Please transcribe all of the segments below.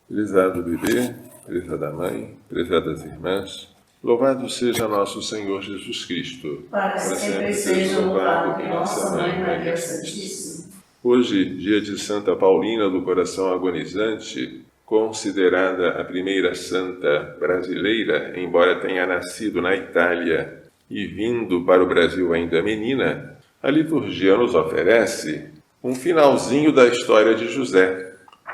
Prezado bebê, prezada mãe, prezadas irmãs, louvado seja nosso Senhor Jesus Cristo. Para sempre seja louvado nossa Mãe Maria Santíssima. Hoje, dia de Santa Paulina do Coração Agonizante, considerada a primeira santa brasileira, embora tenha nascido na Itália e vindo para o Brasil ainda menina, a liturgia nos oferece um finalzinho da história de José.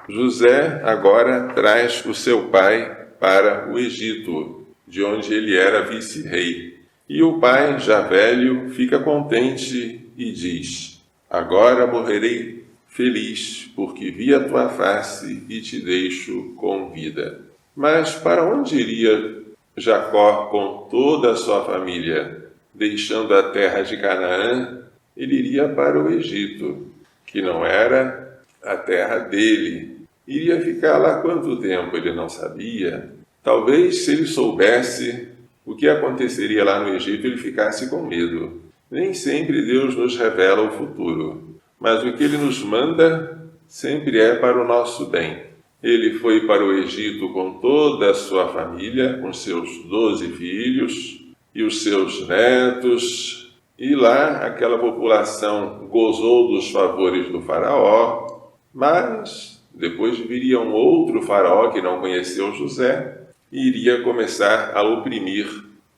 José agora traz o seu pai para o Egito, de onde ele era vice-rei. E o pai, já velho, fica contente e diz: agora morrerei feliz, porque vi a tua face e te deixo com vida. Mas para onde iria Jacó com toda a sua família? Deixando a terra de Canaã, ele iria para o Egito, que não era a terra dele. Iria ficar lá quanto tempo ele não sabia. Talvez, se ele soubesse o que aconteceria lá no Egito, ele ficasse com medo. Nem sempre Deus nos revela o futuro, mas o que ele nos manda sempre é para o nosso bem. Ele foi para o Egito com toda a sua família, com seus 12 filhos e os seus netos, e lá aquela população gozou dos favores do faraó, mas depois viria um outro faraó que não conheceu José e iria começar a oprimir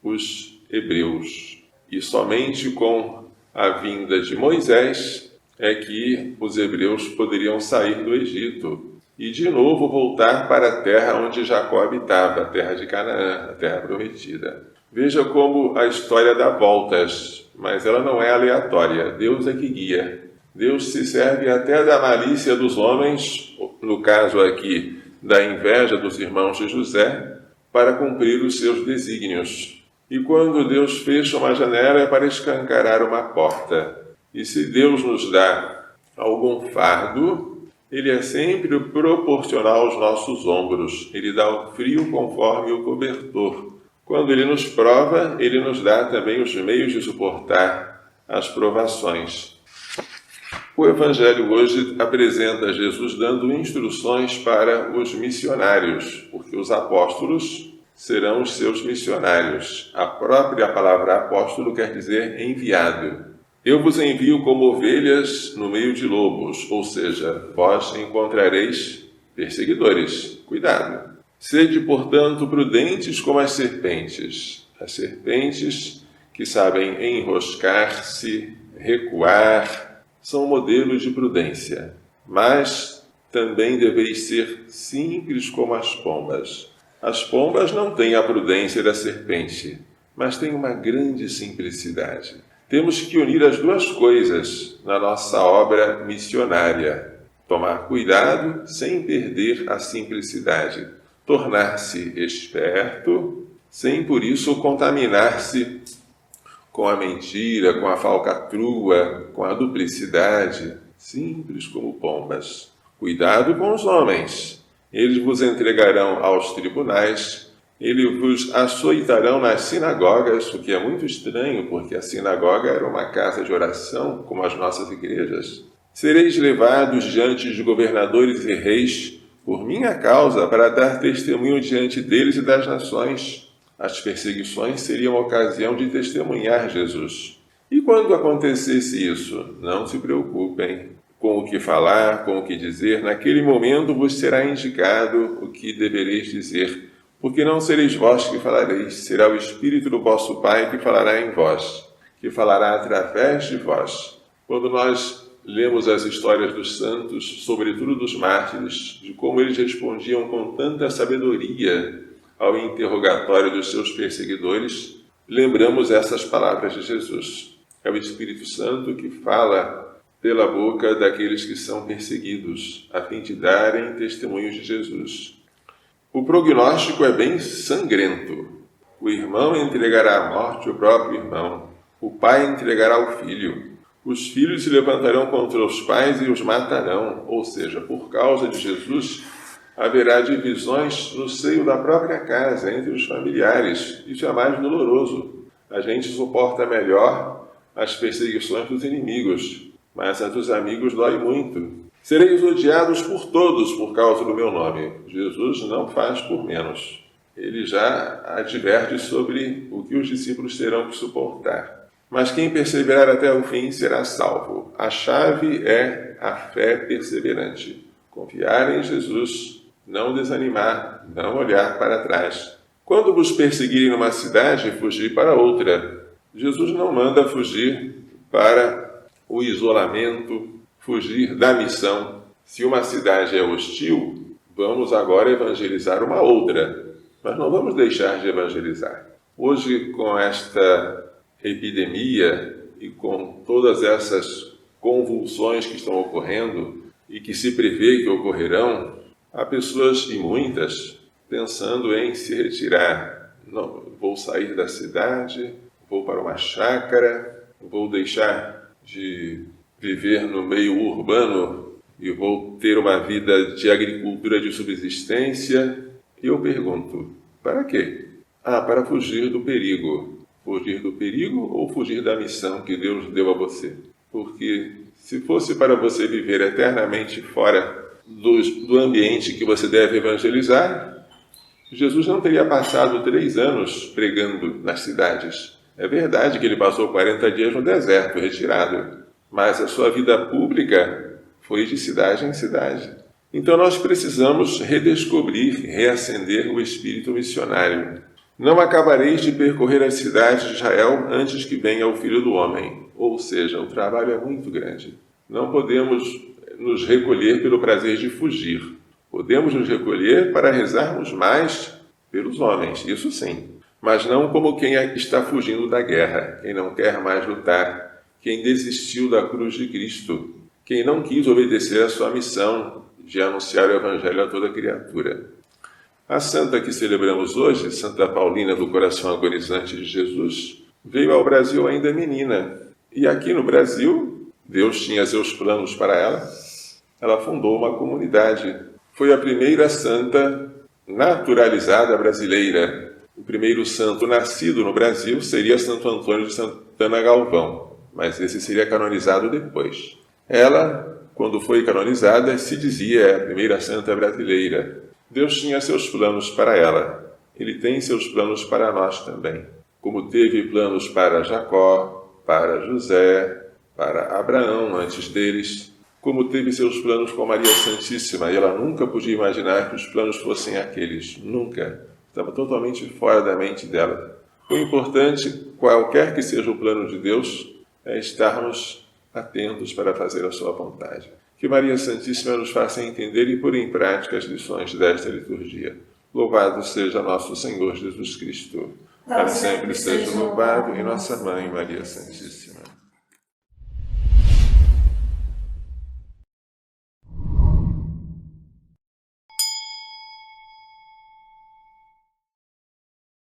os hebreus. E somente com a vinda de Moisés é que os hebreus poderiam sair do Egito e de novo voltar para a terra onde Jacó habitava, a terra de Canaã, a terra prometida. Veja como a história dá voltas, mas ela não é aleatória. Deus é que guia. Deus se serve até da malícia dos homens, no caso aqui da inveja dos irmãos de José, para cumprir os seus desígnios. E quando Deus fecha uma janela é para escancarar uma porta. E se Deus nos dá algum fardo, ele é sempre proporcional aos nossos ombros. Ele dá o frio conforme o cobertor. Quando ele nos prova, ele nos dá também os meios de suportar as provações. O Evangelho hoje apresenta Jesus dando instruções para os missionários, porque os apóstolos serão os seus missionários. A própria palavra apóstolo quer dizer enviado. Eu vos envio como ovelhas no meio de lobos, ou seja, vós encontrareis perseguidores. Cuidado! Sede, portanto, prudentes como as serpentes que sabem enroscar-se, recuar, são modelos de prudência, mas também deveis ser simples como as pombas. As pombas não têm a prudência da serpente, mas têm uma grande simplicidade. Temos que unir as duas coisas na nossa obra missionária. Tomar cuidado sem perder a simplicidade. Tornar-se esperto sem por isso contaminar-se com a mentira, com a falcatrua, com a duplicidade, simples como pombas. Cuidado com os homens. Eles vos entregarão aos tribunais, eles vos açoitarão nas sinagogas, o que é muito estranho, porque a sinagoga era uma casa de oração, como as nossas igrejas. Sereis levados diante de governadores e reis por minha causa, para dar testemunho diante deles e das nações. As perseguições seriam ocasião de testemunhar Jesus. E quando acontecesse isso, não se preocupem com o que falar, com o que dizer. Naquele momento vos será indicado o que devereis dizer, porque não sereis vós que falareis, será o Espírito do vosso Pai que falará em vós, que falará através de vós. Quando nós lemos as histórias dos santos, sobretudo dos mártires, de como eles respondiam com tanta sabedoria ao interrogatório dos seus perseguidores, lembramos essas palavras de Jesus. É o Espírito Santo que fala pela boca daqueles que são perseguidos, a fim de darem testemunhos de Jesus. O prognóstico é bem sangrento. O irmão entregará à morte o próprio irmão. O pai entregará o filho. Os filhos se levantarão contra os pais e os matarão. Ou seja, por causa de Jesus, haverá divisões no seio da própria casa, entre os familiares. Isso é mais doloroso. A gente suporta melhor as perseguições dos inimigos, mas a dos amigos dói muito. Sereis odiados por todos por causa do meu nome. Jesus não faz por menos. Ele já adverte sobre o que os discípulos terão que suportar. Mas quem perseverar até o fim será salvo. A chave é a fé perseverante. Confiar em Jesus, não desanimar, não olhar para trás. Quando vos perseguirem numa cidade, fugir para outra. Jesus não manda fugir para o isolamento, fugir da missão. Se uma cidade é hostil, vamos agora evangelizar uma outra. Mas não vamos deixar de evangelizar. Hoje, com esta epidemia e com todas essas convulsões que estão ocorrendo e que se prevê que ocorrerão, há pessoas, e muitas, pensando em se retirar. Não, vou sair da cidade, vou para uma chácara, vou deixar de viver no meio urbano e vou ter uma vida de agricultura de subsistência. E eu pergunto, para quê? Para fugir do perigo. Fugir do perigo ou fugir da missão que Deus deu a você? Porque se fosse para você viver eternamente fora do ambiente que você deve evangelizar, Jesus não teria passado 3 anos pregando nas cidades. É verdade que ele passou 40 dias no deserto, retirado, mas a sua vida pública foi de cidade em cidade. Então nós precisamos redescobrir, reacender o espírito missionário. Não acabareis de percorrer as cidades de Israel antes que venha o Filho do Homem. Ou seja, o trabalho é muito grande. Não podemos nos recolher pelo prazer de fugir. Podemos nos recolher para rezarmos mais pelos homens, isso sim. Mas não como quem está fugindo da guerra, quem não quer mais lutar, quem desistiu da cruz de Cristo, quem não quis obedecer à sua missão de anunciar o Evangelho a toda criatura. A santa que celebramos hoje, Santa Paulina do Coração Agonizante de Jesus, veio ao Brasil ainda menina. E aqui no Brasil, Deus tinha seus planos para ela. Ela fundou uma comunidade. Foi a primeira santa naturalizada brasileira. O primeiro santo nascido no Brasil seria Santo Antônio de Santana Galvão, mas esse seria canonizado depois. Ela, quando foi canonizada, se dizia a primeira santa brasileira. Deus tinha seus planos para ela. Ele tem seus planos para nós também. Como teve planos para Jacó, para José, para Abraão antes deles, como teve seus planos com Maria Santíssima, e ela nunca podia imaginar que os planos fossem aqueles. Nunca. Estava totalmente fora da mente dela. O importante, qualquer que seja o plano de Deus, é estarmos atentos para fazer a sua vontade. Que Maria Santíssima nos faça entender e pôr em prática as lições desta liturgia. Louvado seja nosso Senhor Jesus Cristo. Para sempre seja louvado em nossa Mãe Maria Santíssima.